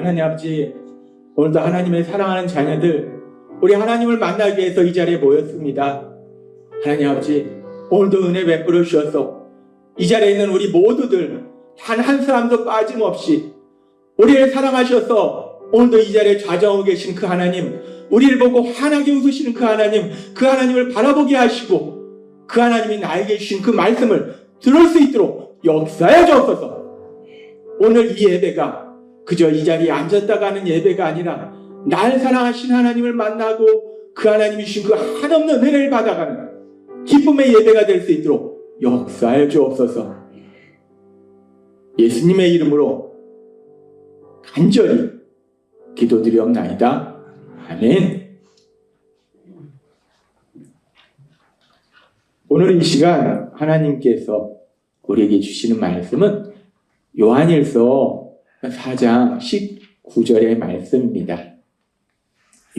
하나님 아버지, 오늘도 하나님의 사랑하는 자녀들, 우리 하나님을 만나기 위해서 이 자리에 모였습니다. 하나님 아버지, 오늘도 은혜 베풀어 주셔서 이 자리에 있는 우리 모두들 단 한 사람도 빠짐없이 우리를 사랑하셔서 오늘도 이 자리에 좌정하고 계신 그 하나님, 우리를 보고 환하게 웃으시는 그 하나님을 바라보게 하시고 그 하나님이 나에게 주신 그 말씀을 들을 수 있도록 역사해 주옵소서. 오늘 이 예배가 그저 이 자리에 앉았다가 하는 예배가 아니라 날 사랑하신 하나님을 만나고 그 하나님이 주신 그 한없는 은혜를 받아가는 기쁨의 예배가 될 수 있도록 역사해 주옵소서. 예수님의 이름으로 간절히 기도드리옵나이다. 아멘. 오늘 이 시간 하나님께서 우리에게 주시는 말씀은 요한일서 4장 19절의 말씀입니다.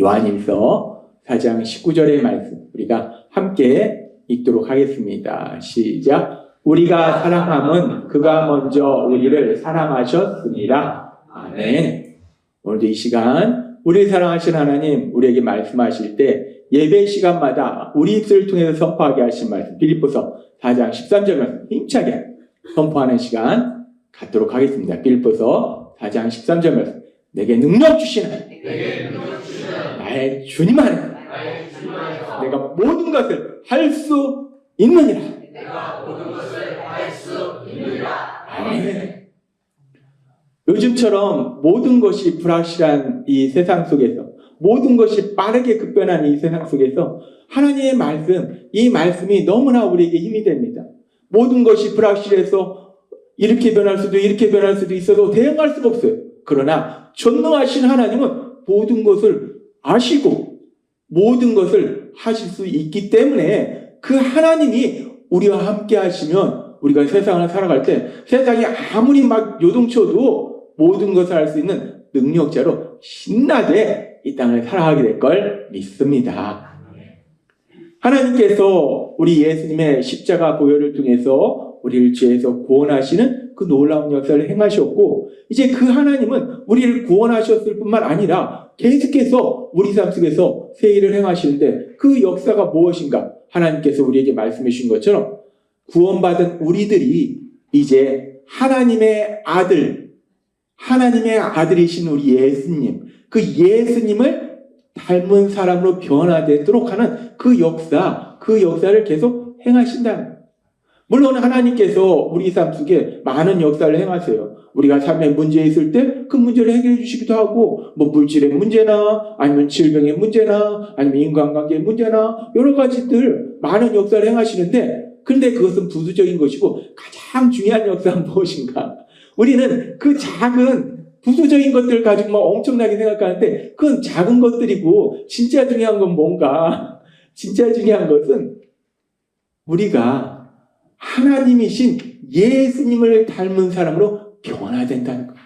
요한일서 4장 19절의 말씀 우리가 함께 읽도록 하겠습니다. 시작. 우리가 사랑함은 그가 먼저 우리를 사랑하셨습니다. 아멘. 오늘도 이 시간 우리를 사랑하신 하나님 우리에게 말씀하실 때 예배 시간마다 우리 입술을 통해서 선포하게 하신 말씀 빌립보서 4장 13절 말씀 힘차게 선포하는 시간 갖도록 하겠습니다. 빌립보서 4장 13절 말씀 내게 능력 주시는 나의 주님 안에 내가 모든 것을 할 수 있느니라. 아멘. 요즘처럼 모든 것이 불확실한 이 세상 속에서 모든 것이 빠르게 급변한 이 세상 속에서 하나님의 말씀, 이 말씀이 너무나 우리에게 힘이 됩니다. 모든 것이 불확실해서 이렇게 변할 수도 이렇게 변할 수도 있어도 대응할 수가 없어요. 그러나 전능하신 하나님은 모든 것을 아시고 모든 것을 하실 수 있기 때문에 그 하나님이 우리와 함께 하시면 우리가 세상을 살아갈 때 세상이 아무리 막 요동쳐도 모든 것을 할 수 있는 능력자로 신나게 이 땅을 살아가게 될 걸 믿습니다. 하나님께서 우리 예수님의 십자가 보혈을 통해서 우리를 죄에서 구원하시는 그 놀라운 역사를 행하셨고 이제 그 하나님은 우리를 구원하셨을 뿐만 아니라 계속해서 우리 삶 속에서 새 일을 행하시는데 그 역사가 무엇인가? 하나님께서 우리에게 말씀해 주신 것처럼 구원받은 우리들이 이제 하나님의 아들이신 우리 예수님, 그 예수님을 닮은 사람으로 변화되도록 하는 그 역사를 계속 행하신다는 거예요. 물론 하나님께서 우리 삶 속에 많은 역사를 행하세요. 우리가 삶에 문제 있을 때 그 문제를 해결해 주시기도 하고 뭐 물질의 문제나 아니면 질병의 문제나 아니면 인간관계의 문제나 여러 가지들 많은 역사를 행하시는데 근데 그것은 부수적인 것이고 가장 중요한 역사는 무엇인가? 우리는 그 작은 부수적인 것들을 가지고 막 엄청나게 생각하는데 그건 작은 것들이고 진짜 중요한 건 뭔가? 진짜 중요한 것은 우리가 하나님이신 예수님을 닮은 사람으로 변화된다는 거예요.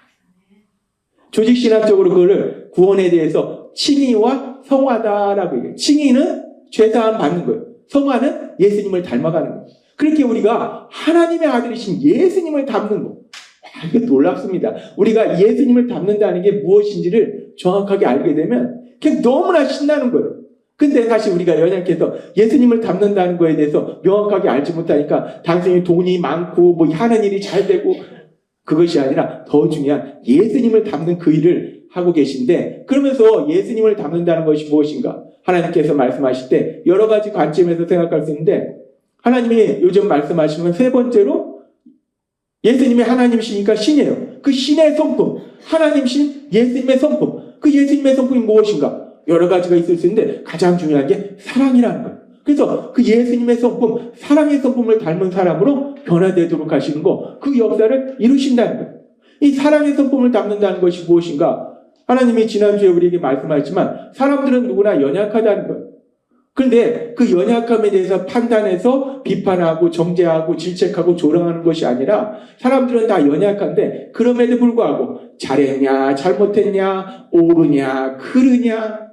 조직신학적으로 그거를 구원에 대해서 칭의와 성화다라고 얘기해요. 칭의는 죄사함 받는 거예요. 성화는 예수님을 닮아가는 거예요. 그렇게 우리가 하나님의 아들이신 예수님을 닮는 거. 이게 놀랍습니다. 우리가 예수님을 닮는다는 게 무엇인지를 정확하게 알게 되면 그냥 너무나 신나는 거예요. 근데 사실 우리가 연약해서 예수님을 닮는다는 거에 대해서 명확하게 알지 못하니까 단순히 돈이 많고 뭐 하는 일이 잘 되고 그것이 아니라 더 중요한 예수님을 닮는 그 일을 하고 계신데 그러면서 예수님을 닮는다는 것이 무엇인가? 하나님께서 말씀하실 때 여러 가지 관점에서 생각할 수 있는데 하나님이 요즘 말씀하시는 건 세 번째로 예수님이 하나님이시니까 신이에요. 그 신의 성품, 하나님 신, 예수님의 성품. 그 예수님의 성품이 무엇인가? 여러 가지가 있을 수 있는데 가장 중요한 게 사랑이라는 거예요. 그래서 그 예수님의 성품, 사랑의 성품을 닮은 사람으로 변화되도록 하시는 거, 그 역사를 이루신다는 거예요. 이 사랑의 성품을 닮는다는 것이 무엇인가? 하나님이 지난주에 우리에게 말씀하셨지만 사람들은 누구나 연약하다는 거예요. 그런데 그 연약함에 대해서 판단해서 비판하고 정죄하고 질책하고 조롱하는 것이 아니라 사람들은 다 연약한데 그럼에도 불구하고 잘했냐 잘못했냐 옳으냐 그르냐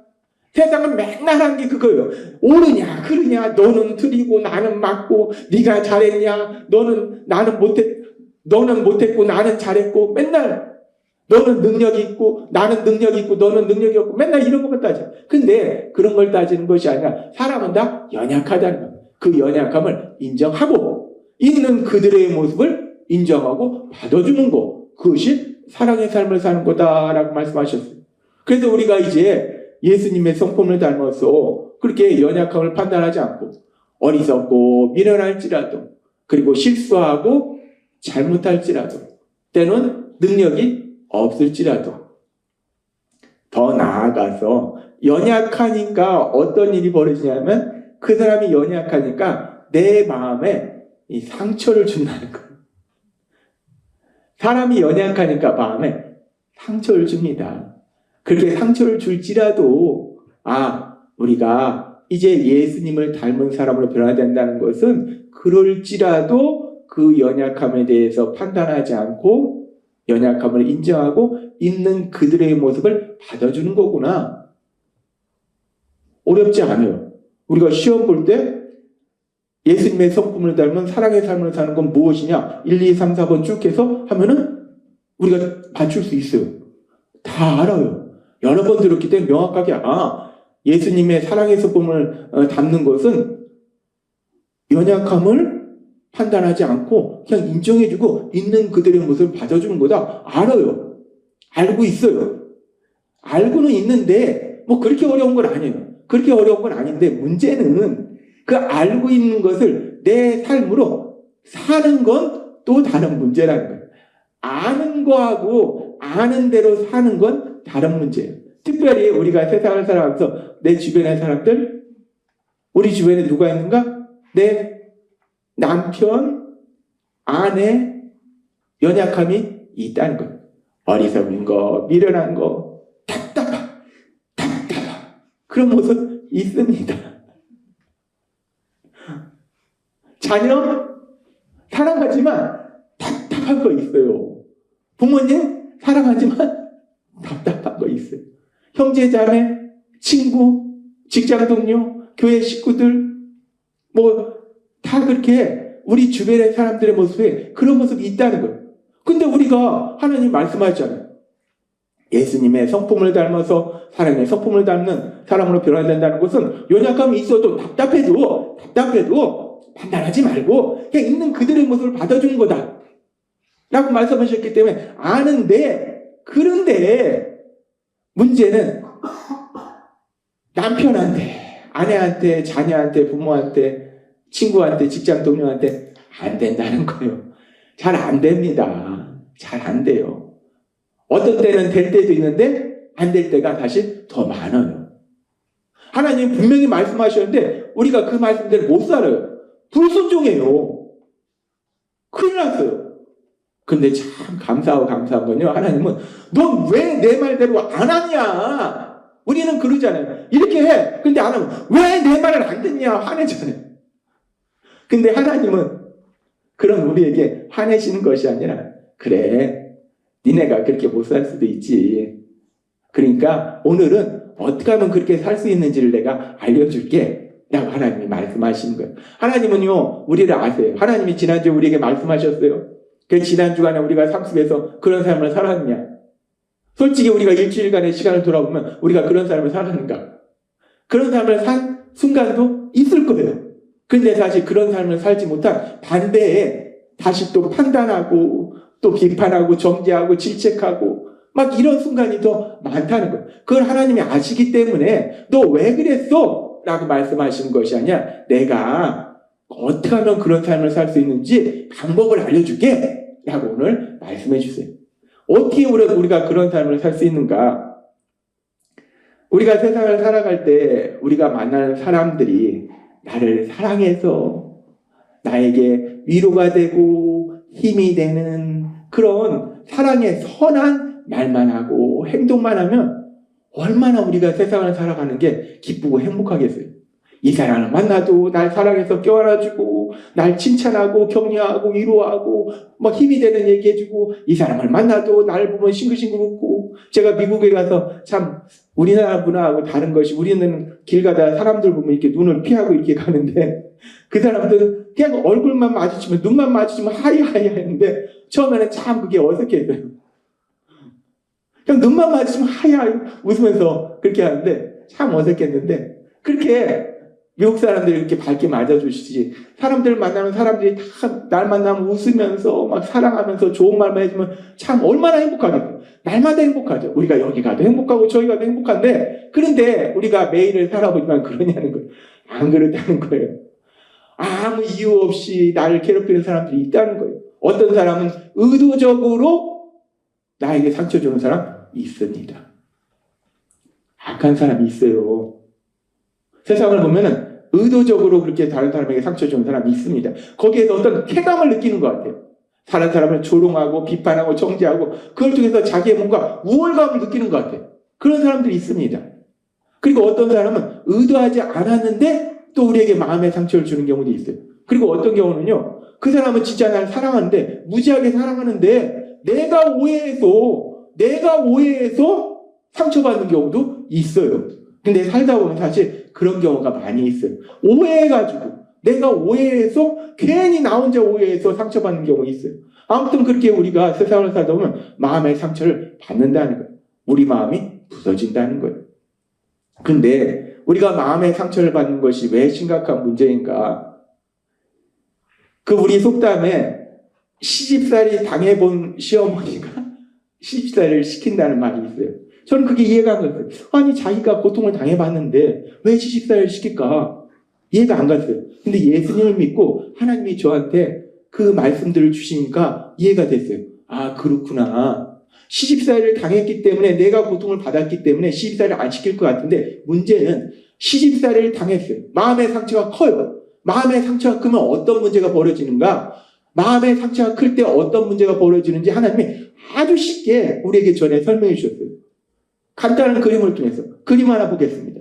세상은 맨날 한 게 그거예요. 옳으냐 그르냐 너는 틀리고 나는 맞고 네가 잘했냐 너는 못했고 나는 잘했고 맨날 너는 능력이 있고 나는 능력이 있고 너는 능력이 없고 맨날 이런 것만 따져. 근데 그런 걸 따지는 것이 아니라 사람은 다 연약하다는 거예요. 그 연약함을 인정하고 있는 그들의 모습을 인정하고 받아주는 거. 그것이 사랑의 삶을 사는 거다라고 말씀하셨어요. 그래서 우리가 이제 예수님의 성품을 닮아서 그렇게 연약함을 판단하지 않고 어리석고 미련할지라도 그리고 실수하고 잘못할지라도 때는 능력이 없을지라도 더 나아가서 연약하니까 어떤 일이 벌어지냐면 그 사람이 연약하니까 내 마음에 이 상처를 준다는 거예요. 사람이 연약하니까 마음에 상처를 줍니다. 그렇게 상처를 줄지라도 우리가 이제 예수님을 닮은 사람으로 변화해야 된다는 것은 그럴지라도 그 연약함에 대해서 판단하지 않고 연약함을 인정하고 있는 그들의 모습을 받아주는 거구나. 어렵지 않아요. 우리가 시험 볼 때 예수님의 성품을 닮은 사랑의 삶을 사는 건 무엇이냐? 1, 2, 3, 4번 쭉 해서 하면은 우리가 맞출 수 있어요. 다 알아요. 여러 번 들었기 때문에 명확하게 예수님의 사랑의 성품을 담는 것은 연약함을 판단하지 않고 그냥 인정해주고 있는 그들의 모습을 받아주는 거다. 알아요. 알고 있어요. 알고는 있는데 뭐 그렇게 어려운 건 아니에요. 그렇게 어려운 건 아닌데 문제는 그 알고 있는 것을 내 삶으로 사는 건 또 다른 문제라는 거예요. 아는 거하고 아는 대로 사는 건 다른 문제예요. 특별히 우리가 세상을 살아가면서 내 주변의 사람들, 우리 주변에 누가 있는가? 내 남편, 아내, 연약함이 있다는 거예요. 어리석은 거, 미련한 거, 답답한 그런 모습 있습니다. 자녀 사랑하지만 답답한 거 있어요. 부모님 사랑하지만 답답한 거 있어요. 형제 자매, 친구, 직장 동료, 교회 식구들 다 그렇게 우리 주변의 사람들의 모습에 그런 모습이 있다는 거예요. 근데 우리가 하나님 말씀하셨잖아요. 예수님의 성품을 닮아서 사랑의 성품을 닮는 사람으로 변화된다는 것은 연약함이 있어도 답답해도 판단하지 말고 그냥 있는 그들의 모습을 받아주는 거다 라고 말씀하셨기 때문에 아는데, 그런데 문제는 남편한테, 아내한테, 자녀한테, 부모한테, 친구한테, 직장 동료한테 안 된다는 거예요. 잘 안 됩니다. 잘 안 돼요. 어떤 때는 될 때도 있는데 안 될 때가 사실 더 많아요. 하나님 분명히 말씀하셨는데 우리가 그 말씀대로 못 살아요. 불순종해요. 큰일 났어요. 근데 참 감사한 건요. 하나님은 넌 왜 내 말대로 안 하냐? 우리는 그러잖아요. 이렇게 해. 근데 안 하면 왜 내 말을 안 듣냐? 화내잖아요. 근데 하나님은 그런 우리에게 화내시는 것이 아니라 그래. 니네가 그렇게 못 살 수도 있지. 그러니까 오늘은 어떻게 하면 그렇게 살 수 있는지를 내가 알려줄게 라고 하나님이 말씀하시는 거예요. 하나님은요 우리를 아세요. 하나님이 지난주에 우리에게 말씀하셨어요. 그 지난 주간에 우리가 삶 속에서 그런 삶을 살았느냐. 솔직히 우리가 일주일간의 시간을 돌아보면 우리가 그런 삶을 살았는가. 그런 삶을 산 순간도 있을 거예요. 근데 사실 그런 삶을 살지 못한 반대에 다시 또 판단하고 또 비판하고 정죄하고 질책하고 막 이런 순간이 더 많다는 거예요. 그걸 하나님이 아시기 때문에 너 왜 그랬어? 라고 말씀하시는 것이 아니라 내가 어떻게 하면 그런 삶을 살 수 있는지 방법을 알려줄게 라고 오늘 말씀해 주세요. 어떻게 우리가 그런 삶을 살 수 있는가? 우리가 세상을 살아갈 때 우리가 만나는 사람들이 나를 사랑해서 나에게 위로가 되고 힘이 되는 그런 사랑의 선한 말만 하고 행동만 하면 얼마나 우리가 세상을 살아가는 게 기쁘고 행복하겠어요. 이 사람을 만나도 날 사랑해서 껴안아주고 날 칭찬하고 격려하고 위로하고 막 힘이 되는 얘기해주고 이 사람을 만나도 날 보면 싱글싱글 웃고 제가 미국에 가서 참 우리나라 문화하고 다른 것이 우리는 길 가다 사람들 보면 이렇게 눈을 피하고 이렇게 가는데 그 사람들은 그냥 얼굴만 마주치면 눈만 마주치면 하이하이 하는데 처음에는 참 그게 어색했어요. 그냥 눈만 마주치면 하야 웃으면서 그렇게 하는데 참 어색했는데 그렇게 미국 사람들이 이렇게 밝게 맞아주시지 사람들 만나면 사람들이 다 날 만나면 웃으면서 막 사랑하면서 좋은 말만 해주면 참 얼마나 행복하겠어요. 날마다 행복하죠. 우리가 여기 가도 행복하고 저기 가도 행복한데 그런데 우리가 매일을 살아보지만 그러냐는 거예요. 안 그렇다는 거예요. 아무 이유 없이 나를 괴롭히는 사람들이 있다는 거예요. 어떤 사람은 의도적으로 나에게 상처 주는 사람 있습니다. 악한 사람이 있어요. 세상을 보면은 의도적으로 그렇게 다른 사람에게 상처 주는 사람이 있습니다. 거기에서 어떤 쾌감을 느끼는 것 같아요. 다른 사람을 조롱하고 비판하고 정죄하고 그걸 통해서 자기의 뭔가 우월감을 느끼는 것 같아요. 그런 사람들이 있습니다. 그리고 어떤 사람은 의도하지 않았는데 또 우리에게 마음의 상처를 주는 경우도 있어요. 그리고 어떤 경우는요. 그 사람은 진짜 나를 사랑하는데 무지하게 사랑하는데 내가 오해해서 상처받는 경우도 있어요. 근데 살다 보면 사실 그런 경우가 많이 있어요. 내가 오해해서 괜히 나 혼자 오해해서 상처받는 경우가 있어요. 아무튼 그렇게 우리가 세상을 살다 보면 마음의 상처를 받는다는 거예요. 우리 마음이 부서진다는 거예요. 근데 우리가 마음의 상처를 받는 것이 왜 심각한 문제인가? 우리 속담에 시집살이 당해본 시어머니가 시집살이를 시킨다는 말이 있어요. 저는 그게 이해가 안 갔어요. 아니 자기가 고통을 당해봤는데 왜 시집살이를 시킬까? 이해가 안 갔어요. 근데 예수님을 믿고 하나님이 저한테 그 말씀들을 주시니까 이해가 됐어요. 아 그렇구나. 시집살이를 당했기 때문에 내가 고통을 받았기 때문에 시집살이를 안 시킬 것 같은데 문제는 시집살이를 당했어요. 마음의 상처가 커요. 마음의 상처가 크면 어떤 문제가 벌어지는가? 마음의 상처가 클 때 어떤 문제가 벌어지는지 하나님이 아주 쉽게 우리에게 전에 설명해 주셨어요. 간단한 그림을 통해서 그림 하나 보겠습니다.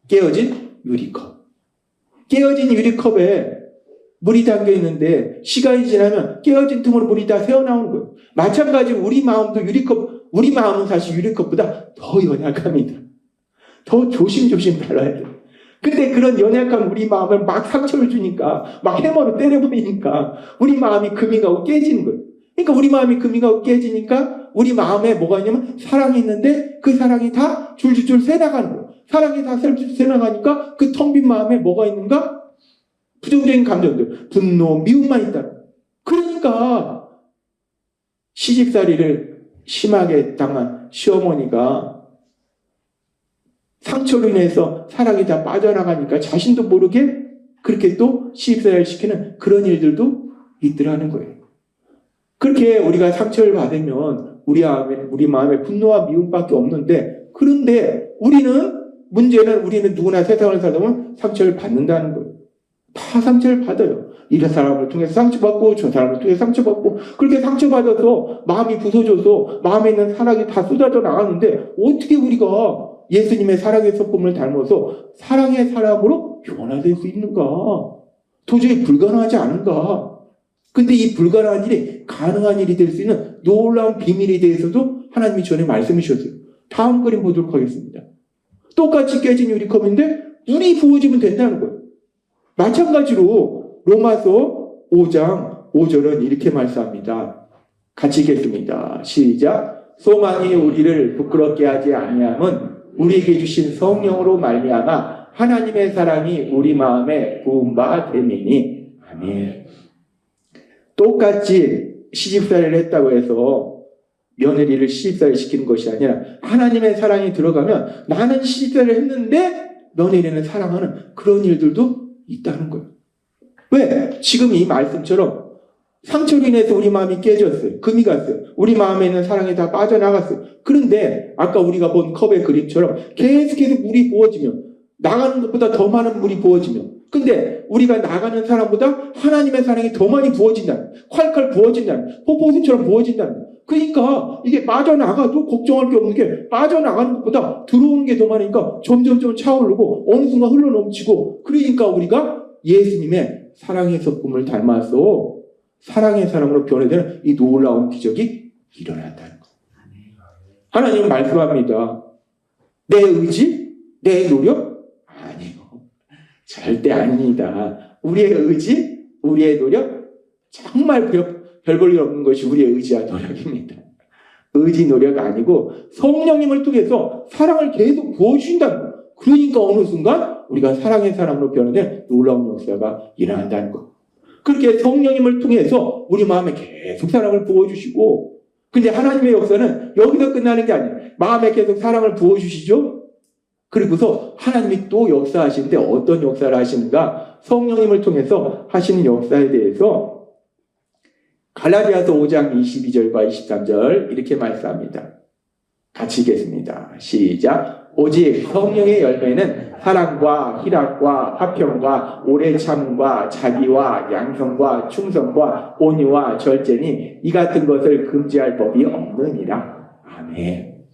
깨어진 유리컵. 깨어진 유리컵에 물이 담겨 있는데 시간이 지나면 깨어진 틈으로 물이 다 새어나오는 거예요. 마찬가지로 우리 마음은 사실 유리컵보다 더 연약합니다. 더 조심조심 다뤄야 돼요. 근데 그런 연약한 우리 마음을 막 상처를 주니까 막 해머로 때려버리니까 우리 마음이 금이 가고 깨지는 거예요. 그러니까 우리 마음이 금이 가고 깨지니까 우리 마음에 뭐가 있냐면 사랑이 있는데 그 사랑이 다 줄줄줄 새나가는 거예요. 사랑이 다 줄줄줄 새나가니까 그 텅 빈 마음에 뭐가 있는가? 부정적인 감정들, 분노, 미움만 있다. 그러니까 시집살이를 심하게 당한 시어머니가 상처로 인해서 사랑이 다 빠져나가니까 자신도 모르게 그렇게 또 시집살이를 시키는 그런 일들도 있더라는 거예요. 그렇게 우리가 상처를 받으면 우리 마음에 분노와 미움밖에 없는데 그런데 문제는 우리는 누구나 세상을 살다 보면 상처를 받는다는 거예요. 다 상처를 받아요. 이 사람을 통해서 상처받고 저 사람을 통해서 상처받고 그렇게 상처받아서 마음이 부서져서 마음에 있는 사랑이 다 쏟아져 나가는데 어떻게 우리가 예수님의 사랑의 성품을 닮아서 사랑의 사람으로 변화될 수 있는가? 도저히 불가능하지 않은가? 근데 이 불가능한 일이 가능한 일이 될 수 있는 놀라운 비밀에 대해서도 하나님이 전에 말씀해 주셨어요. 다음 그림 보도록 하겠습니다. 똑같이 깨진 유리컵인데 물이 부어지면 된다는 거예요. 마찬가지로 로마서 5장 5절은 이렇게 말씀합니다. 같이 읽겠습니다. 시작. 소망이 우리를 부끄럽게 하지 아니함은 우리에게 주신 성령으로 말미암아 하나님의 사랑이 우리 마음에 부은 바 됨이니. 아멘. 똑같이 시집살이를 했다고 해서 며느리를 시집살이 시키는 것이 아니라 하나님의 사랑이 들어가면 나는 시집살이를 했는데 며느리는 사랑하는 그런 일들도 있다는 거예요. 왜? 지금 이 말씀처럼 상처로 인해서 우리 마음이 깨졌어요. 금이 갔어요. 우리 마음에 있는 사랑이 다 빠져나갔어요. 그런데 아까 우리가 본 컵의 그림처럼 계속해서 물이 부어지면 나가는 것보다 더 많은 물이 부어지면 근데 우리가 나가는 사람보다 하나님의 사랑이 더 많이 부어진다. 콸콸 부어진다. 폭포수처럼 부어진다. 그러니까 이게 빠져나가도 걱정할 게 없는 게 빠져나가는 것보다 들어오는 게 더 많으니까 점점 차오르고 어느 순간 흘러넘치고 그러니까 우리가 예수님의 사랑의 성품을 닮아서 사랑의 사람으로 변해되는 이 놀라운 기적이 일어난다는 것. 하나님은 말씀합니다. 내 의지? 내 노력? 아니요. 절대 아닙니다. 우리의 의지, 우리의 노력, 정말 별 볼 일 없는 것이 우리의 의지와 노력입니다. 의지 노력 아니고 성령님을 통해서 사랑을 계속 부어주신다는 거예요. 그러니까 어느 순간 우리가 사랑의 사람으로 변화된 놀라운 역사가 일어난다는 거예요. 그렇게 성령님을 통해서 우리 마음에 계속 사랑을 부어주시고, 근데 하나님의 역사는 여기서 끝나는 게 아니에요. 마음에 계속 사랑을 부어주시죠. 그리고서 하나님이 또 역사하시는데 어떤 역사를 하시는가? 성령님을 통해서 하시는 역사에 대해서 갈라디아서 5장 22절과 23절 이렇게 말씀합니다. 같이 읽겠습니다. 시작. 오직 성령의 열매는 사랑과 희락과 화평과 오래 참음과 자비와 양성과 충성과 온유와 절제니 이 같은 것을 금지할 법이 없느니라. 아멘.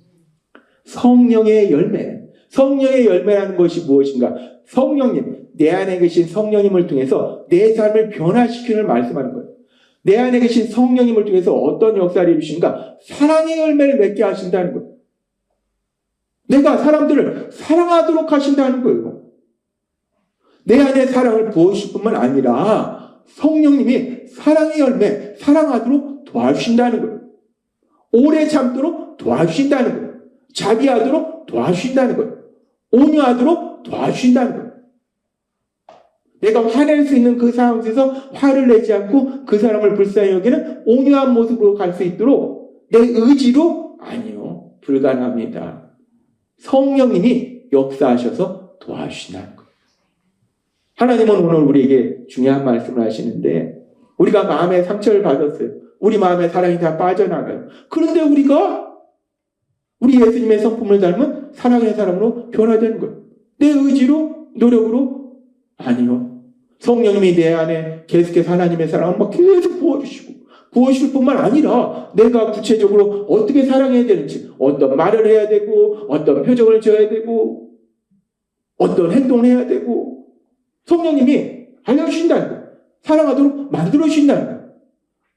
성령의 열매. 성령의 열매라는 것이 무엇인가? 성령님, 내 안에 계신 성령님을 통해서 내 삶을 변화시키는 말씀하는 거예요. 내 안에 계신 성령님을 통해서 어떤 역사를 이루시는가? 사랑의 열매를 맺게 하신다는 거예요. 내가 사람들을 사랑하도록 하신다는 거예요. 내 안에 사랑을 부어주실 뿐만 아니라 성령님이 사랑의 열매, 사랑하도록 도와주신다는 거예요. 오래 참도록 도와주신다는 거예요. 자비하도록 도와주신다는 거예요. 온유하도록 도와주신다는 거예요. 내가 화낼 수 있는 그 상황 속에서 화를 내지 않고 그 사람을 불쌍히 여기는 온유한 모습으로 갈 수 있도록 내 의지로? 아니요. 불가능합니다. 성령님이 역사하셔서 도와주신다는 거예요. 하나님은 오늘 우리에게 중요한 말씀을 하시는데 우리가 마음에 상처를 받았어요. 우리 마음에 사랑이 다 빠져나가요. 그런데 우리가 우리 예수님의 성품을 닮은 사랑의 사람으로 변화되는 거예요. 내 의지로? 노력으로? 아니요. 성령님이 내 안에 계속해서 하나님의 사랑을 막 계속 부어주실 뿐만 아니라 내가 구체적으로 어떻게 사랑해야 되는지, 어떤 말을 해야 되고, 어떤 표정을 지어야 되고, 어떤 행동을 해야 되고, 성령님이 알려주신다는 거예요. 사랑하도록 만들어주신다는 거예요.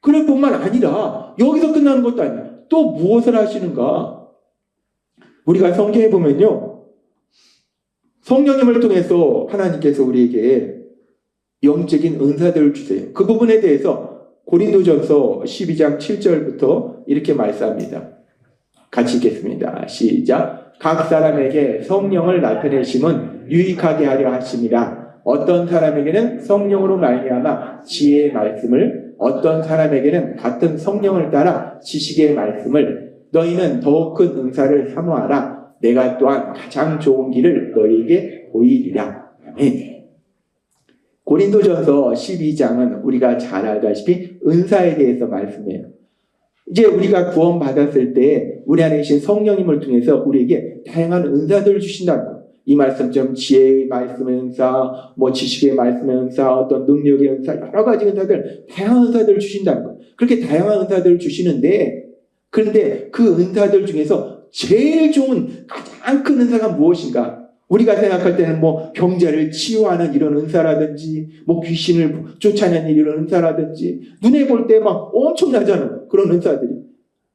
그럴 뿐만 아니라 여기서 끝나는 것도 아니에요. 또 무엇을 하시는가? 우리가 성경에 보면요, 성령님을 통해서 하나님께서 우리에게 영적인 은사들을 주세요. 그 부분에 대해서 고린도전서 12장 7절부터 이렇게 말씀합니다. 같이 읽겠습니다. 시작. 각 사람에게 성령을 나타내심은 유익하게 하려 하심이라. 어떤 사람에게는 성령으로 말미암아 지혜의 말씀을, 어떤 사람에게는 같은 성령을 따라 지식의 말씀을, 너희는 더욱 큰 은사를 사모하라. 내가 또한 가장 좋은 길을 너희에게 보이리라. 아멘. 고린도전서 12장은 우리가 잘 알다시피 은사에 대해서 말씀해요. 이제 우리가 구원받았을 때 우리 안에 계신 성령님을 통해서 우리에게 다양한 은사들을 주신다는 거예요. 이 말씀처럼 지혜의 말씀의 은사, 지식의 말씀의 은사, 어떤 능력의 은사, 여러 가지 은사들, 다양한 은사들을 주신다는 거예요. 그렇게 다양한 은사들을 주시는데, 그런데 그 은사들 중에서 제일 좋은 가장 큰 은사가 무엇인가? 우리가 생각할 때는 병자를 치유하는 이런 은사라든지, 귀신을 쫓아내는 이런 은사라든지, 눈에 볼 때 엄청나잖아요. 그런 은사들이.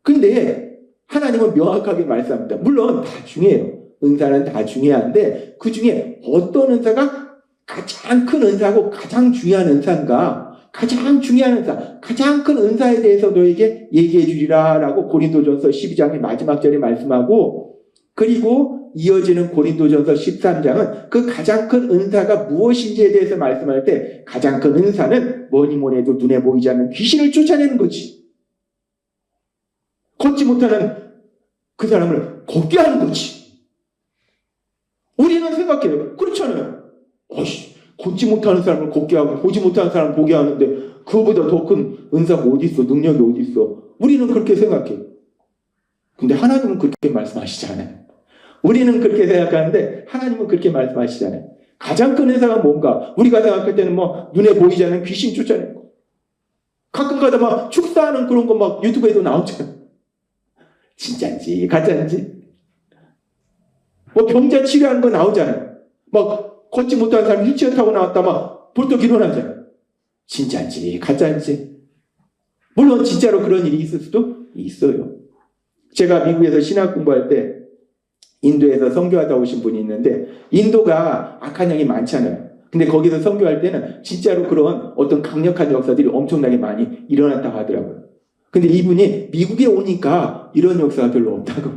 근데 하나님은 명확하게 말씀합니다. 물론 다 중요해요. 은사는 다 중요한데, 그 중에 어떤 은사가 가장 큰 은사고 가장 중요한 은사인가? 가장 중요한 은사, 가장 큰 은사에 대해서 너에게 얘기해 주리라 라고 고린도전서 12장의 마지막 절에 말씀하고, 그리고 이어지는 고린도전서 13장은 그 가장 큰 은사가 무엇인지에 대해서 말씀할 때 가장 큰 은사는 뭐니 해도 눈에 보이지 않는 귀신을 쫓아내는 거지. 걷지 못하는 그 사람을 걷게 하는 거지. 우리는 생각해요. 그렇잖아요. 걷지 못하는 사람을 걷게 하고 보지 못하는 사람을 보게 하는데 그거보다 더 큰 은사가 어디 있어? 능력이 어디 있어? 우리는 그렇게 생각해요. 근데 하나님은 그렇게 말씀하시지 않아요. 우리는 그렇게 생각하는데 하나님은 그렇게 말씀하시잖아요. 가장 큰 은사가 뭔가? 우리가 생각할 때는 눈에 보이지 않는 귀신 쫓아내는 거. 가끔 가다 축사하는 그런 거 유튜브에도 나오잖아요. 진짜인지 가짜인지. 병자 치료하는 거 나오잖아요. 걷지 못하는 사람 휠체어 타고 나왔다 벌떡 일어나잖아요. 진짜인지 가짜인지. 물론 진짜로 그런 일이 있을 수도 있어요. 제가 미국에서 신학 공부할 때 인도에서 선교하다 오신 분이 있는데, 인도가 악한 영이 많잖아요. 근데 거기서 선교할 때는 진짜로 그런 어떤 강력한 역사들이 엄청나게 많이 일어났다고 하더라고요. 근데 이분이 미국에 오니까 이런 역사가 별로 없다고.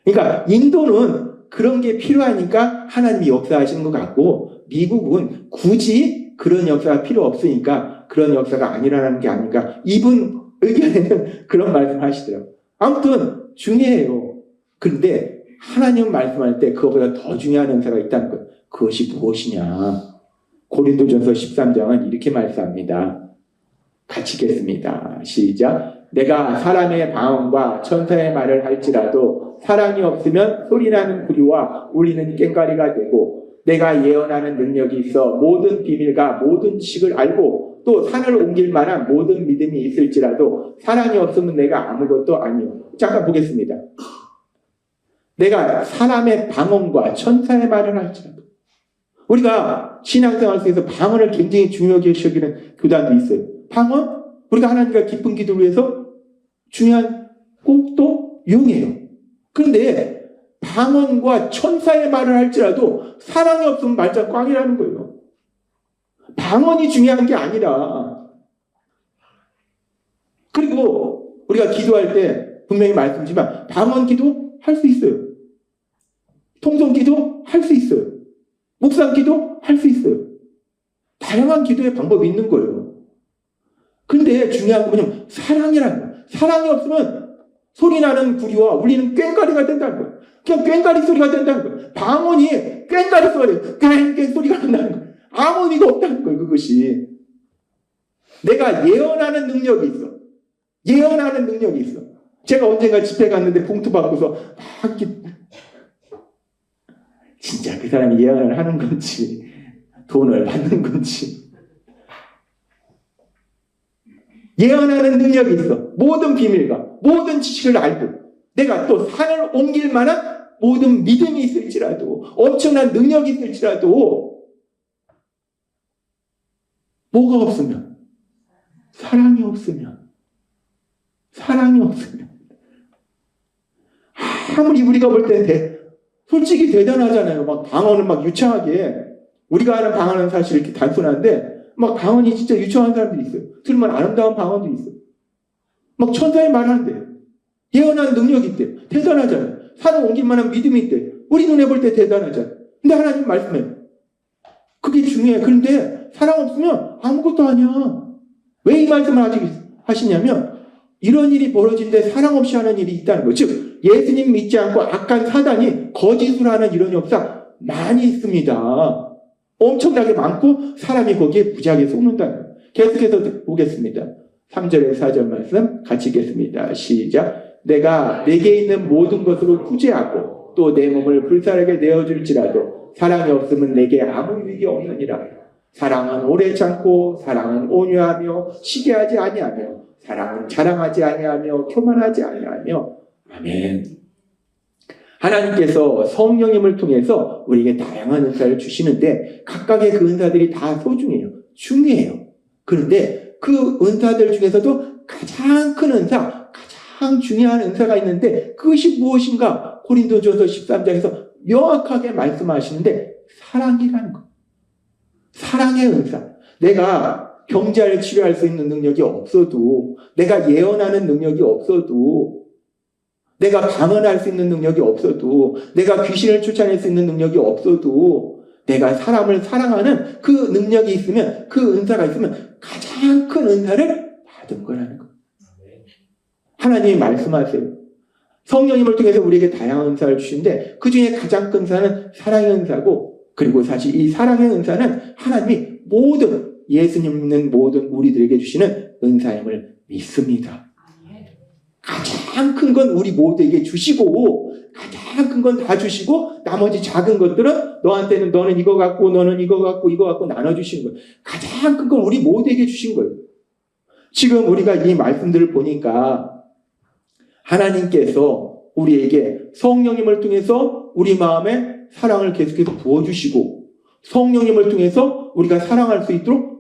그러니까 인도는 그런 게 필요하니까 하나님이 역사하시는 것 같고, 미국은 굳이 그런 역사가 필요 없으니까 그런 역사가 아니라는 게 아닌가. 이분 의견에는 그런 말씀 하시더라고요. 아무튼 중요해요. 그런데 하나님 말씀할 때 그거보다 더 중요한 은사가 있다는 거예요. 그것이 무엇이냐. 고린도전서 13장은 이렇게 말씀합니다. 같이 읽겠습니다. 시작. 내가 사람의 방언과 천사의 말을 할지라도 사랑이 없으면 소리나는 구리와 울리는 꽹과리가 되고, 내가 예언하는 능력이 있어 모든 비밀과 모든 지식을 알고 또 산을 옮길 만한 모든 믿음이 있을지라도 사랑이 없으면 내가 아무것도 아니요. 잠깐 보겠습니다. 내가 사람의 방언과 천사의 말을 할지라도. 우리가 신앙생활 속에서 방언을 굉장히 중요하게 여기는 교단도 있어요. 방언? 우리가 하나님과 기쁜 기도를 위해서 중요한 꼭 용이에요. 그런데 방언과 천사의 말을 할지라도 사랑이 없으면 말자 꽝이라는 거예요. 방언이 중요한 게 아니라. 그리고 우리가 기도할 때 분명히 말씀드리지만 방언 기도 할 수 있어요. 통성 기도 할 수 있어요. 묵상 기도 할 수 있어요. 다양한 기도의 방법이 있는 거예요. 근데 중요한 건 뭐냐면 사랑이라는 거예요. 사랑이 없으면 소리나는 구리와 울리는 꽹과리가 된다는 거예요. 그냥 꽹과리 소리가 된다는 거예요. 방언이 꽹과리 소리가 꽹 소리가 난다는 거예요. 아무 의미가 없다는 거예요. 그것이. 내가 예언하는 능력이 있어. 예언하는 능력이 있어. 제가 언젠가 집회 갔는데 봉투 받고서 막 진짜 그 사람이 예언을 하는 건지 돈을 받는 건지. 예언하는 능력이 있어. 모든 비밀과 모든 지식을 알고 내가 또 산을 옮길 만한 모든 믿음이 있을지라도 엄청난 능력이 있을지라도 뭐가 없으면 사랑이 없으면 아무리 우리가 볼 때 솔직히 대단하잖아요. 막 방언은 막 유창하게 우리가 아는 방언은 사실 이렇게 단순한데 막 방언이 진짜 유창한 사람들이 있어요. 들으면 아름다운 방언도 있어요. 막 천사의 말하는데 예언하는 능력이 있대. 대단하잖아요. 산을 옮길 만한 믿음이 있대. 우리 눈에 볼 때 대단하잖아요. 근데 하나님 말씀해. 그게 중요해. 그런데 사랑 없으면 아무것도 아니야. 왜 이 말씀을 하시냐면 이런 일이 벌어진데 사랑 없이 하는 일이 있다는 거예요. 즉 예수님 믿지 않고 악한 사단이 거짓을 하는 이런 역사 많이 있습니다. 엄청나게 많고 사람이 거기에 무지하게 속는다는 거예요. 계속해서 보겠습니다. 3절에 4절 말씀 같이 읽겠습니다. 시작. 내가 내게 있는 모든 것으로 구제하고 또 내 몸을 불살하게 내어줄지라도 사랑이 없으면 내게 아무 유익이 없느니라. 사랑은 오래 참고 사랑은 온유하며 시기하지 아니하며 사랑은 자랑하지 아니하며 교만하지 아니하며. 아멘. 하나님께서 성령님을 통해서 우리에게 다양한 은사를 주시는데 각각의 그 은사들이 다 소중해요. 중요해요. 그런데 그 은사들 중에서도 가장 큰 은사, 가장 중요한 은사가 있는데 그것이 무엇인가? 고린도전서 13장에서 명확하게 말씀하시는데 사랑이라는 거. 사랑의 은사. 내가 병자를 치료할 수 있는 능력이 없어도, 내가 예언하는 능력이 없어도, 내가 방언할 수 있는 능력이 없어도, 내가 귀신을 쫓아낼 수 있는 능력이 없어도, 내가 사람을 사랑하는 그 능력이 있으면, 그 은사가 있으면 가장 큰 은사를 받은 거라는 거예요. 하나님이 말씀하세요. 성령님을 통해서 우리에게 다양한 은사를 주시는데 그 중에 가장 큰 은사는 사랑의 은사고, 그리고 사실 이 사랑의 은사는 하나님이 모든 예수님 믿는 모든 우리들에게 주시는 은사임을 믿습니다. 가장 큰 건 우리 모두에게 주시고 가장 큰 건 다 주시고 나머지 작은 것들은 너한테는 너는 이거 갖고 너는 이거 갖고 이거 갖고 나눠주시는 거예요. 가장 큰 건 우리 모두에게 주신 거예요. 지금 우리가 이 말씀들을 보니까 하나님께서 우리에게 성령님을 통해서 우리 마음에 사랑을 계속해서 부어주시고 성령님을 통해서 우리가 사랑할 수 있도록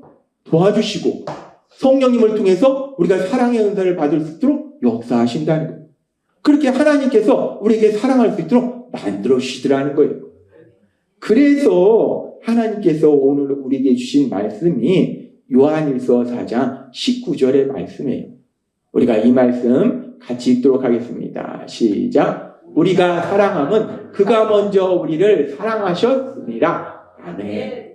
도와주시고 성령님을 통해서 우리가 사랑의 은사를 받을 수 있도록 역사하신다는 거예요. 그렇게 하나님께서 우리에게 사랑할 수 있도록 만들어 주시더라는 거예요. 그래서 하나님께서 오늘 우리에게 주신 말씀이 요한일서 4장 19절의 말씀이에요. 우리가 이 말씀 같이 읽도록 하겠습니다. 시작. 우리가 사랑함은 그가 먼저 우리를 사랑하셨습니다. 아멘.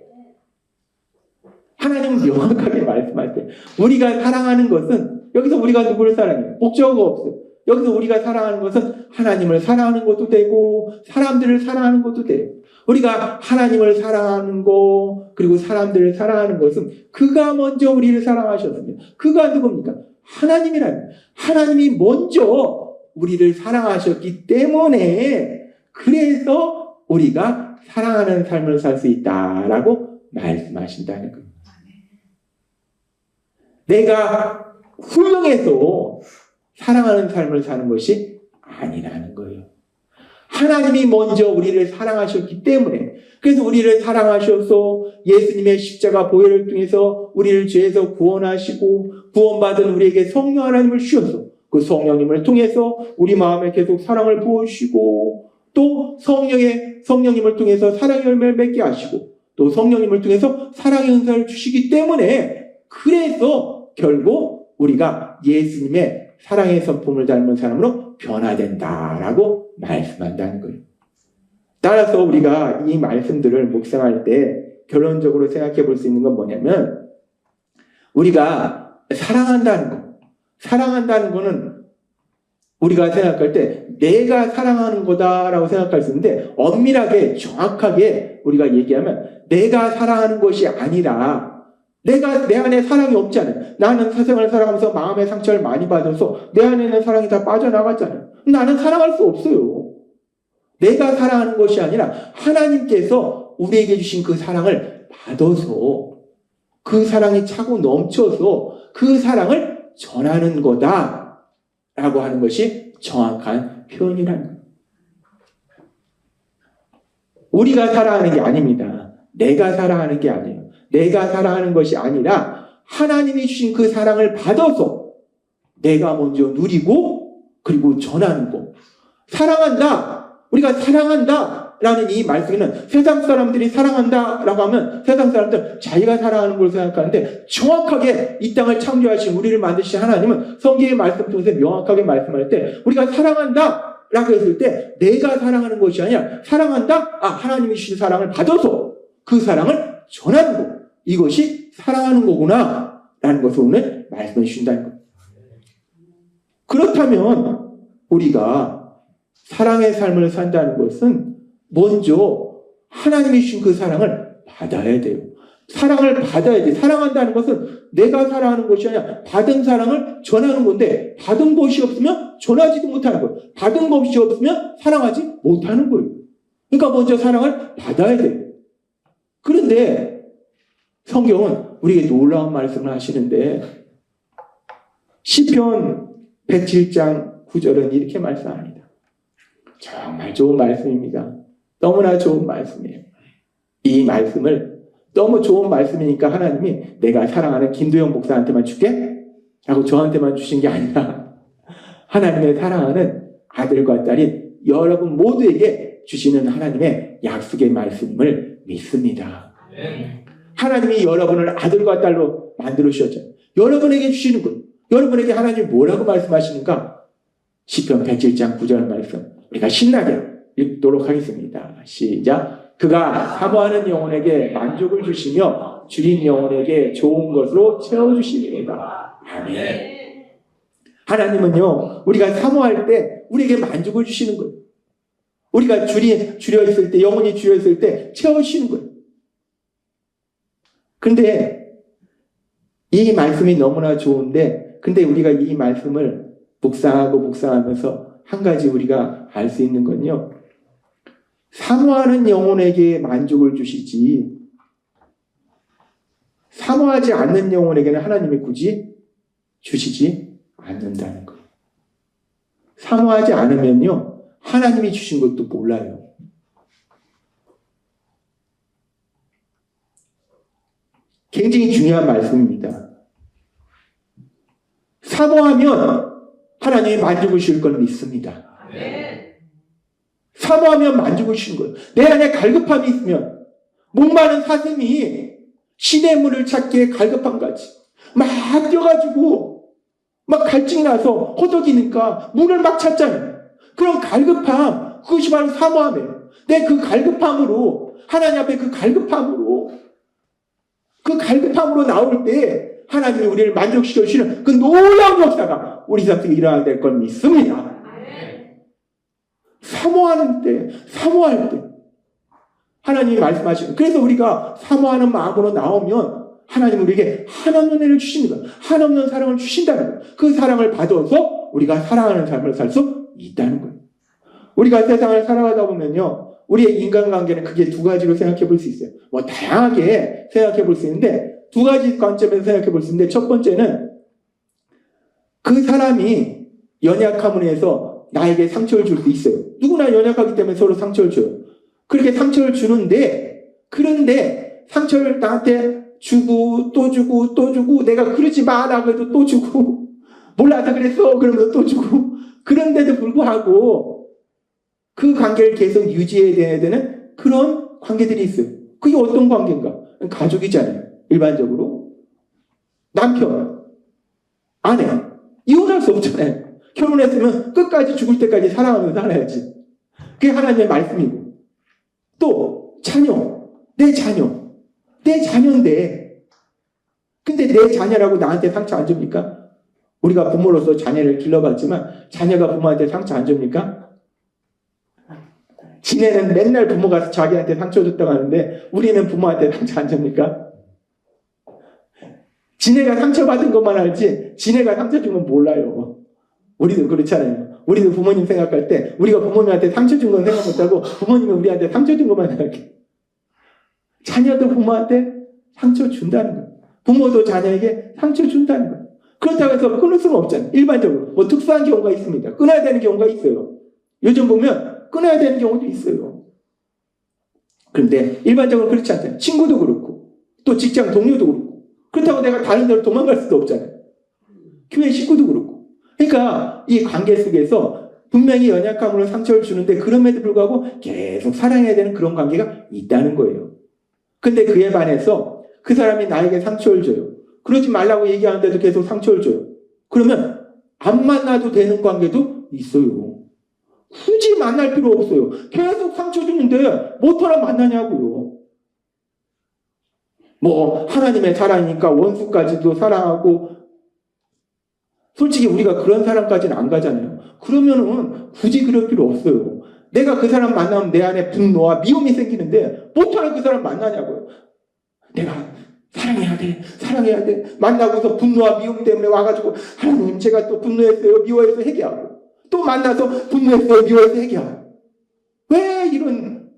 하나님은 명확하게 말씀할 때 우리가 사랑하는 것은 여기서 우리가 누구를 사랑해요? 목적어가 없어요. 여기서 우리가 사랑하는 것은 하나님을 사랑하는 것도 되고 사람들을 사랑하는 것도 돼요. 우리가 하나님을 사랑하는 거 그리고 사람들을 사랑하는 것은 그가 먼저 우리를 사랑하셨습니다. 그가 누굽니까? 하나님이라는 하나님이 먼저 우리를 사랑하셨기 때문에 그래서 우리가 사랑하는 삶을 살 수 있다라고 말씀하신다는 거예요. 내가 훌륭해서 사랑하는 삶을 사는 것이 아니라는 거예요. 하나님이 먼저 우리를 사랑하셨기 때문에 그래서 우리를 사랑하셔서 예수님의 십자가 보혈을 통해서 우리를 죄에서 구원하시고 구원받은 우리에게 성령 하나님을 주셔서 그 성령님을 통해서 우리 마음에 계속 사랑을 부어주시고 또 성령님을 통해서 사랑의 열매를 맺게 하시고 또 성령님을 통해서 사랑의 은사를 주시기 때문에 그래서 결국 우리가 예수님의 사랑의 성품을 닮은 사람으로 변화된다라고 말씀한다는 거예요. 따라서 우리가 이 말씀들을 묵상할 때 결론적으로 생각해 볼 수 있는 건 뭐냐면 우리가 사랑한다는 거는 우리가 생각할 때 내가 사랑하는 거다라고 생각할 수 있는데 엄밀하게 정확하게 우리가 얘기하면 내가 사랑하는 것이 아니라 내 안에 사랑이 없잖아요. 나는 세상을 살아가면서 마음의 상처를 많이 받아서 내 안에 있는 사랑이 다 빠져나갔잖아요. 나는 사랑할 수 없어요. 내가 사랑하는 것이 아니라 하나님께서 우리에게 주신 그 사랑을 받아서 그 사랑이 차고 넘쳐서 그 사랑을 전하는 거다라고 하는 것이 정확한 표현이라는 거예요. 우리가 사랑하는 게 아닙니다. 내가 사랑하는 게 아니에요. 내가 사랑하는 것이 아니라 하나님이 주신 그 사랑을 받아서 내가 먼저 누리고 그리고 전하는 것. 사랑한다. 우리가 사랑한다. 라는 이 말씀에는 세상 사람들이 사랑한다라고 하면 세상 사람들 자기가 사랑하는 걸 생각하는데 정확하게 이 땅을 창조하신 우리를 만드신 하나님은 성경의 말씀 통해서 명확하게 말씀할 때 우리가 사랑한다 라고 했을 때 내가 사랑하는 것이 아니라 사랑한다? 하나님이 주신 사랑을 받아서 그 사랑을 전하는 것. 이것이 사랑하는 거구나 라는 것을 오늘 말씀해 주신다는 것. 그렇다면 우리가 사랑의 삶을 산다는 것은 먼저 하나님이 주신 그 사랑을 받아야 돼요. 사랑을 받아야지. 사랑한다는 것은 내가 사랑하는 것이 아니라 받은 사랑을 전하는 건데 받은 것이 없으면 전하지도 못하는 거예요. 받은 것이 없으면 사랑하지 못하는 거예요. 그러니까 먼저 사랑을 받아야 돼요. 그런데 성경은 우리에게 놀라운 말씀을 하시는데 시편 107장 9절은 이렇게 말씀합니다. 정말 좋은 말씀입니다. 너무나 좋은 말씀이에요. 이 말씀을 너무 좋은 말씀이니까 하나님이 내가 사랑하는 김도영 목사한테만 줄게? 라고 저한테만 주신 게 아니라 하나님의 사랑하는 아들과 딸이 여러분 모두에게 주시는 하나님의 약속의 말씀을 믿습니다. 하나님이 여러분을 아들과 딸로 만들어주셨잖아요. 여러분에게 주시는 것. 여러분에게 하나님이 뭐라고 말씀하시는가? 시편 107장 9절 말씀 우리가 신나게 읽도록 하겠습니다. 시작. 그가 사모하는 영혼에게 만족을 주시며 줄인 영혼에게 좋은 것으로 채워주십니다. 아멘. 하나님은요 우리가 사모할 때 우리에게 만족을 주시는 거예요. 우리가 줄여 있을 때 영혼이 줄여 있을 때 채워주시는 거예요. 근데 이 말씀이 너무나 좋은데 근데 우리가 이 말씀을 묵상하면서 한 가지 우리가 알 수 있는 건요. 사모하는 영혼에게 만족을 주시지 사모하지 않는 영혼에게는 하나님이 굳이 주시지 않는다는 거예요. 사모하지 않으면요. 하나님이 주신 것도 몰라요. 굉장히 중요한 말씀입니다. 사모하면 하나님이 만족을 주실 걸 믿습니다. 사모하면 만족을 주시는 거예요. 내 안에 갈급함이 있으면 목마른 사슴이 시냇물을 찾기에 갈급함 같이 막 뛰어가지고 막 갈증이 나서 허덕이니까 물을 막 찾잖아요. 그런 갈급함, 그것이 바로 사모함이에요. 내 그 갈급함으로, 하나님 앞에 그 갈급함으로 나올 때 하나님이 우리를 만족시켜 주시는 그 놀라운 역사가 우리 삶 속에 일어나야 될 걸 믿습니다. 사모할 때 하나님이 말씀하시는, 그래서 우리가 사모하는 마음으로 나오면 하나님은 우리에게 한없는 은혜를 주십니다. 한없는 사랑을 주신다는 거예요. 그 사랑을 받아서 우리가 사랑하는 삶을 살 수 있다는 거예요. 우리가 세상을 살아가다 보면요, 우리의 인간관계는 크게 두 가지로 생각해 볼 수 있어요. 뭐 다양하게 생각해 볼 수 있는데 두 가지 관점에서 생각해 볼 수 있는데, 첫 번째는 그 사람이 연약함으로 해서 나에게 상처를 줄 수 있어요. 누구나 연약하기 때문에 서로 상처를 줘요. 그렇게 상처를 주는데, 그런데 상처를 나한테 주고 또 주고 또 주고, 내가 그러지 마라고 해도 또 주고, 몰라서 그랬어 그러면 또 주고, 그런데도 불구하고 그 관계를 계속 유지해야 되는 그런 관계들이 있어요. 그게 어떤 관계인가? 가족이잖아요. 일반적으로 남편, 아내, 이혼할 수 없잖아요. 결혼했으면 끝까지 죽을 때까지 사랑하면서 살아야지. 그게 하나님의 말씀이고, 또 자녀, 내 자녀인데, 근데 내 자녀라고 나한테 상처 안 줍니까? 우리가 부모로서 자녀를 길러봤지만 자녀가 부모한테 상처 안 줍니까? 지네는 맨날 부모가 자기한테 상처 줬다고 하는데 우리는 부모한테 상처 안 줍니까? 지네가 상처받은 것만 알지 지네가 상처 준 건 몰라요. 우리도 그렇잖아요. 우리도 부모님 생각할 때 우리가 부모님한테 상처 준 건 생각 못하고 부모님은 우리한테 상처 준 것만 생각해. 자녀도 부모한테 상처 준다는 거예요. 부모도 자녀에게 상처 준다는 거예요. 그렇다고 해서 끊을 수는 없잖아요. 일반적으로 뭐 특수한 경우가 있습니다. 끊어야 되는 경우가 있어요. 요즘 보면 끊어야 되는 경우도 있어요. 그런데 일반적으로 그렇지 않잖아요. 친구도 그렇고 또 직장 동료도 그렇고, 그렇다고 내가 다른 데로 도망갈 수도 없잖아요. 교회 식구도 그렇고. 그러니까 이 관계 속에서 분명히 연약함으로 상처를 주는데 그럼에도 불구하고 계속 사랑해야 되는 그런 관계가 있다는 거예요. 근데 그에 반해서 그 사람이 나에게 상처를 줘요. 그러지 말라고 얘기하는데도 계속 상처를 줘요. 그러면 안 만나도 되는 관계도 있어요. 굳이 만날 필요 없어요. 계속 상처 주는데 뭐하러 만나냐고요. 뭐 하나님의 사랑이니까 원수까지도 사랑하고, 솔직히 우리가 그런 사람까지는 안 가잖아요. 그러면은 굳이 그럴 필요 없어요. 내가 그 사람 만나면 내 안에 분노와 미움이 생기는데 뭐하러 그 사람 만나냐고요. 내가 사랑해야 돼. 만나고서 분노와 미움 때문에 와가지고 하나님 제가 또 분노했어요, 미워해서 회개하고, 또 만나서 분노했어요, 미워해서 회개하고. 왜 이런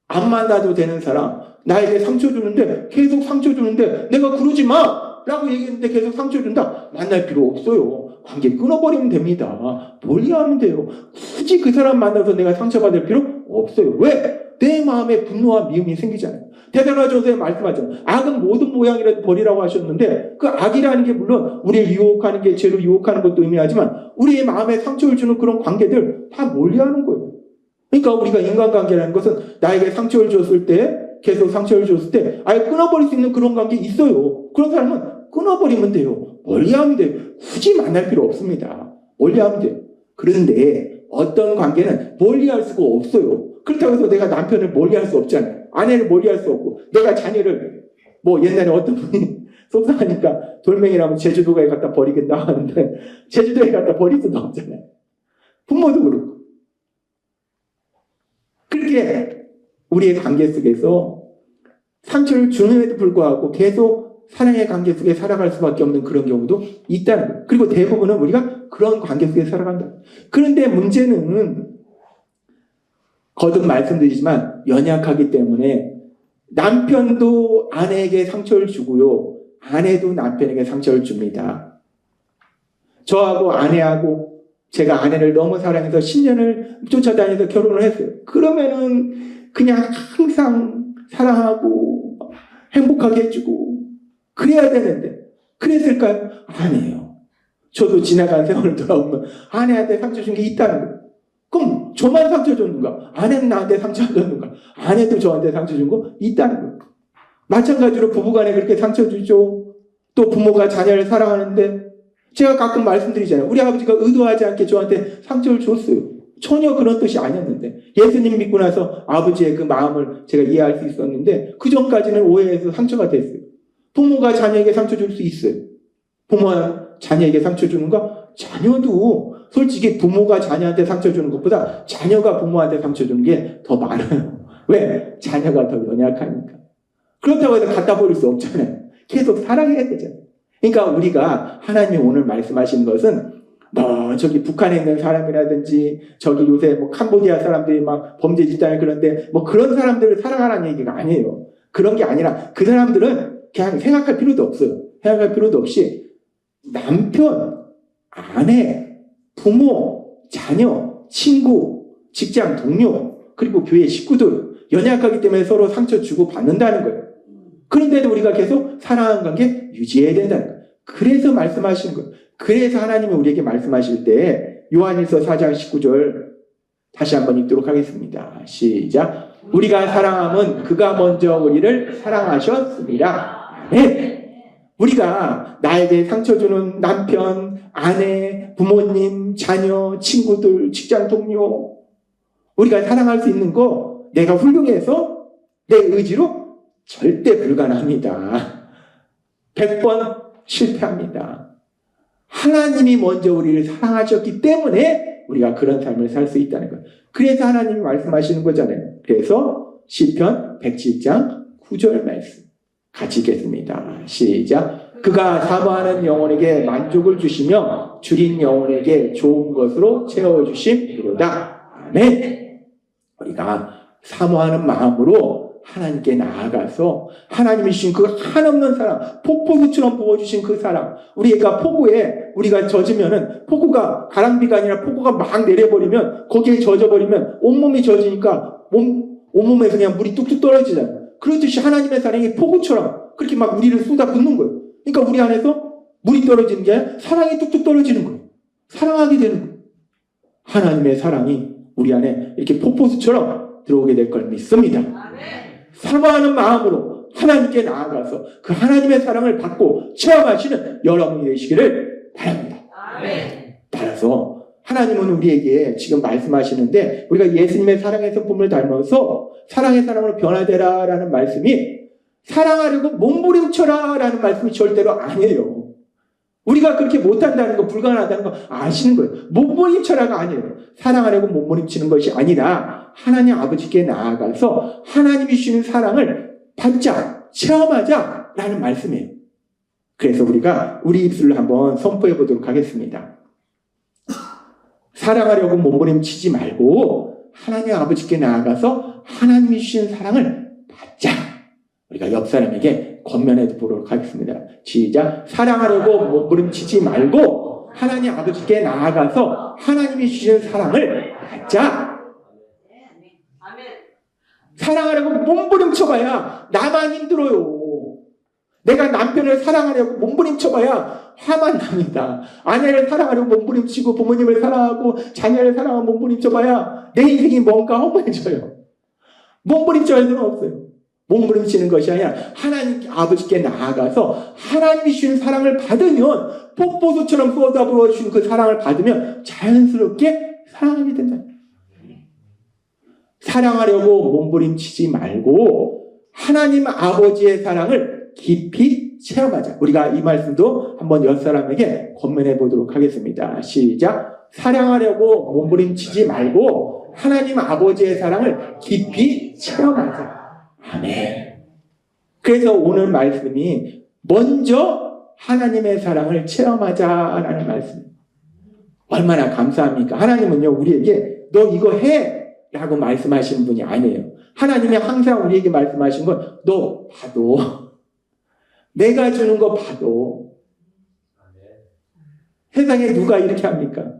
안 만나도 되는 사람, 나에게 상처 주는데 계속 상처 주는데 내가 그러지 마 라고 얘기했는데 계속 상처 준다? 만날 필요 없어요. 관계 끊어버리면 됩니다. 멀리하면 돼요. 굳이 그 사람 만나서 내가 상처받을 필요 없어요. 왜? 내 마음에 분노와 미움이 생기잖아요. 데살로니가전서에 말씀하죠. 악은 모든 모양이라도 버리라고 하셨는데, 그 악이라는 게 물론 우리를 유혹하는 게, 죄로 유혹하는 것도 의미하지만 우리의 마음에 상처를 주는 그런 관계들 다 멀리하는 거예요. 그러니까 우리가 인간관계라는 것은 나에게 상처를 줬을 때, 계속 상처를 줬을 때 아예 끊어버릴 수 있는 그런 관계 있어요. 그런 사람은 끊어버리면 돼요. 멀리하면 돼요. 굳이 만날 필요 없습니다. 멀리하면 돼요. 그런데 어떤 관계는 멀리할 수가 없어요. 그렇다고 해서 내가 남편을 멀리할 수 없잖아요. 아내를 멀리할 수 없고, 내가 자녀를, 뭐 옛날에 어떤 분이 속상하니까 돌멩이라면 제주도에 갖다 버리겠다 하는데 제주도에 갖다 버릴 수도 없잖아요. 부모도 그렇고. 그렇게 우리의 관계 속에서 상처를 주는에도 불구하고 계속 사랑의 관계 속에 살아갈 수밖에 없는 그런 경우도 있다는 거예요. 그리고 대부분은 우리가 그런 관계 속에 살아간다. 그런데 문제는 거듭 말씀드리지만 연약하기 때문에 남편도 아내에게 상처를 주고요, 아내도 남편에게 상처를 줍니다. 저하고 아내하고 제가 아내를 너무 사랑해서 10년을 쫓아다녀서 결혼을 했어요. 그러면은 그냥 항상 사랑하고 행복하게 해주고 그래야 되는데 그랬을까요? 아니에요. 저도 지나간 세월을 돌아보면 아내한테 상처 준 게 있다는 거예요. 그럼 저만 상처 줬는가? 아내는 나한테 상처 안 줬는가? 아내도 저한테 상처 준 거 있다는 거예요. 마찬가지로 부부간에 그렇게 상처 주죠. 또 부모가 자녀를 사랑하는데 제가 가끔 말씀드리잖아요. 우리 아버지가 의도하지 않게 저한테 상처를 줬어요. 전혀 그런 뜻이 아니었는데 예수님 믿고 나서 아버지의 그 마음을 제가 이해할 수 있었는데 그 전까지는 오해해서 상처가 됐어요. 부모가 자녀에게 상처 줄 수 있어요. 부모가 자녀에게 상처 주는 거? 자녀도 솔직히 부모가 자녀한테 상처 주는 것보다 자녀가 부모한테 상처 주는 게 더 많아요. 왜? 자녀가 더 연약하니까. 그렇다고 해서 갖다 버릴 수 없잖아요. 계속 사랑해야 되잖아요. 그러니까 우리가 하나님이 오늘 말씀하신 것은 저기 북한에 있는 사람이라든지 저기 요새 캄보디아 사람들이 막 범죄 집단에 그런데 그런 사람들을 사랑하라는 얘기가 아니에요. 그런 게 아니라 그 사람들은 그냥 생각할 필요도 없어요. 생각할 필요도 없이 남편, 아내, 부모, 자녀, 친구, 직장 동료, 그리고 교회 식구들 연약하기 때문에 서로 상처 주고 받는다는 거예요. 그런데도 우리가 계속 사랑하는 관계 유지해야 된다는 거예요. 그래서 말씀하시는 거예요. 그래서 하나님이 우리에게 말씀하실 때 요한일서 4장 19절 다시 한번 읽도록 하겠습니다. 시작. 우리가 사랑함은 그가 먼저 우리를 사랑하셨습니다. 네. 우리가 나에게 상처 주는 남편, 아내, 부모님, 자녀, 친구들, 직장 동료 우리가 사랑할 수 있는 거 내가 훌륭해서 내 의지로 절대 불가능합니다. 100번 실패합니다. 하나님이 먼저 우리를 사랑하셨기 때문에 우리가 그런 삶을 살 수 있다는 거예요. 그래서 하나님이 말씀하시는 거잖아요. 그래서 시편 107장 9절 말씀 같이 읽겠습니다. 시작. 그가 사모하는 영혼에게 만족을 주시며 줄인 영혼에게 좋은 것으로 채워주심이로다. 아멘. 우리가 사모하는 마음으로 하나님께 나아가서 하나님이 주신 그 한없는 사랑, 폭포수처럼 부어주신 그 사랑, 우리가 폭우에 우리가 젖으면은 폭우가 가랑비가 아니라 폭우가 막 내려버리면 거기에 젖어버리면 온몸이 젖으니까 온몸에서 그냥 물이 뚝뚝 떨어지잖아요. 그렇듯이 하나님의 사랑이 폭우처럼 그렇게 막 우리를 쏟아붓는 거예요. 그러니까 우리 안에서 물이 떨어지는 게 아니라 사랑이 뚝뚝 떨어지는 거예요. 사랑하게 되는 거예요. 하나님의 사랑이 우리 안에 이렇게 폭포수처럼 들어오게 될 걸 믿습니다. 사모하는 마음으로 하나님께 나아가서 그 하나님의 사랑을 받고 체험하시는 여러분이 되시기를 바랍니다. 따라서 하나님은 우리에게 지금 말씀하시는데 우리가 예수님의 사랑의 성품을 닮아서 사랑의 사람으로 변화되라 라는 말씀이 사랑하려고 몸부림쳐라 라는 말씀이 절대로 아니에요. 우리가 그렇게 못한다는 거, 불가능하다는 거 아시는 거예요. 몸부림쳐라가 아니에요. 사랑하려고 몸부림치는 것이 아니라 하나님 아버지께 나아가서 하나님이 주시는 사랑을 받자, 체험하자 라는 말씀이에요. 그래서 우리가 우리 입술로 한번 선포해 보도록 하겠습니다. 사랑하려고 몸부림치지 말고 하나님 아버지께 나아가서 하나님이 주신 사랑을 받자. 우리가 옆 사람에게 권면해 보도록 하겠습니다. 시작. 사랑하려고 몸부림치지 말고 하나님 아버지께 나아가서 하나님이 주시는 사랑을 받자. 사랑하려고 몸부림쳐봐야 나만 힘들어요. 내가 남편을 사랑하려고 몸부림쳐봐야 화만 납니다. 아내를 사랑하려고 몸부림치고 부모님을 사랑하고 자녀를 사랑하고 몸부림쳐봐야 내 인생이 뭔가 허무해져요. 몸부림쳐야 할 수는 없어요. 몸부림치는 것이 아니라 하나님 아버지께 나아가서 하나님이 주신 사랑을 받으면 폭포수처럼 쏟아부어 주신 그 사랑을 받으면 자연스럽게 사랑하게 된다. 사랑하려고 몸부림치지 말고 하나님 아버지의 사랑을 깊이 체험하자. 우리가 이 말씀도 한번 옆 사람에게 권면해 보도록 하겠습니다. 시작. 사랑하려고 몸부림치지 말고 하나님 아버지의 사랑을 깊이 체험하자. 아멘. 그래서 오늘 말씀이 먼저 하나님의 사랑을 체험하자라는 말씀. 얼마나 감사합니까? 하나님은요 우리에게 너 이거 해 라고 말씀하시는 분이 아니에요. 하나님이 항상 우리에게 말씀하신 건 너 봐도 내가 주는 거 봐도. 세상에 누가 이렇게 합니까?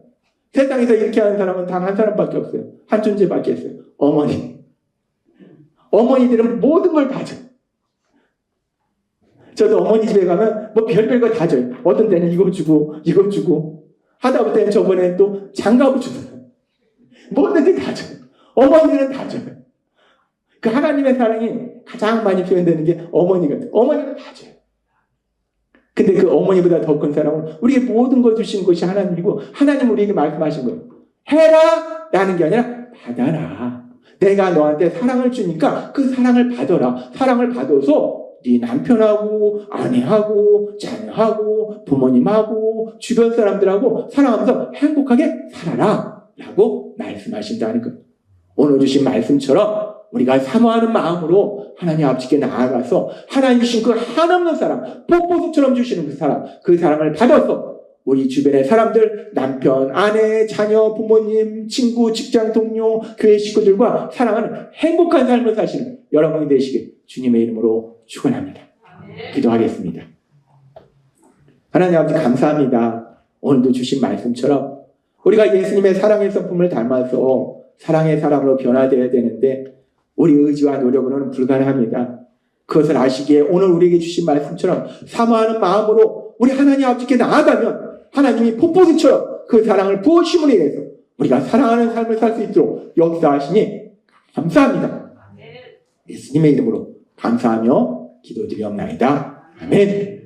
세상에서 이렇게 하는 사람은 단 한 사람밖에 없어요. 한 존재밖에 없어요. 어머니. 어머니들은 모든 걸 다 줘요. 저도 어머니 집에 가면 별별 거 다 줘요. 어떤 때는 이거 주고 이거 주고 하다 보면 저번에 또 장갑을 주더라고요. 뭐든지 다 줘요. 어머니들은 다 줘요. 그 하나님의 사랑이 가장 많이 표현되는 게 어머니가 어머니는 다 줘요. 근데 그 어머니보다 더 큰 사랑은 우리에게 모든 걸 주신 것이 하나님이고 하나님 우리에게 말씀하신 거예요. 해라! 라는 게 아니라 받아라. 내가 너한테 사랑을 주니까 그 사랑을 받아라. 사랑을 받아서 네 남편하고 아내하고 자녀하고 부모님하고 주변 사람들하고 사랑하면서 행복하게 살아라 라고 말씀하신다는 거예요. 오늘 주신 말씀처럼 우리가 사모하는 마음으로 하나님 아버지께 나아가서 하나님 주신 그 한없는 사랑, 폭포수처럼 주시는 그 사랑, 그 사랑을 받아서 우리 주변의 사람들, 남편, 아내, 자녀, 부모님, 친구, 직장 동료, 교회 식구들과 사랑하는 행복한 삶을 사시는 여러분이 되시길 주님의 이름으로 축원합니다. 기도하겠습니다. 하나님 아버지 감사합니다. 오늘도 주신 말씀처럼 우리가 예수님의 사랑의 성품을 닮아서 사랑의 사람으로 변화되어야 되는데 우리 의지와 노력으로는 불가능합니다. 그것을 아시기에 오늘 우리에게 주신 말씀처럼 사모하는 마음으로 우리 하나님 아버지께 나아가면 하나님이 폭포수처럼 그 사랑을 부어주심으로 인해서 우리가 사랑하는 삶을 살 수 있도록 역사하시니 감사합니다. 예수님의 이름으로 감사하며 기도드리옵나이다. 아멘.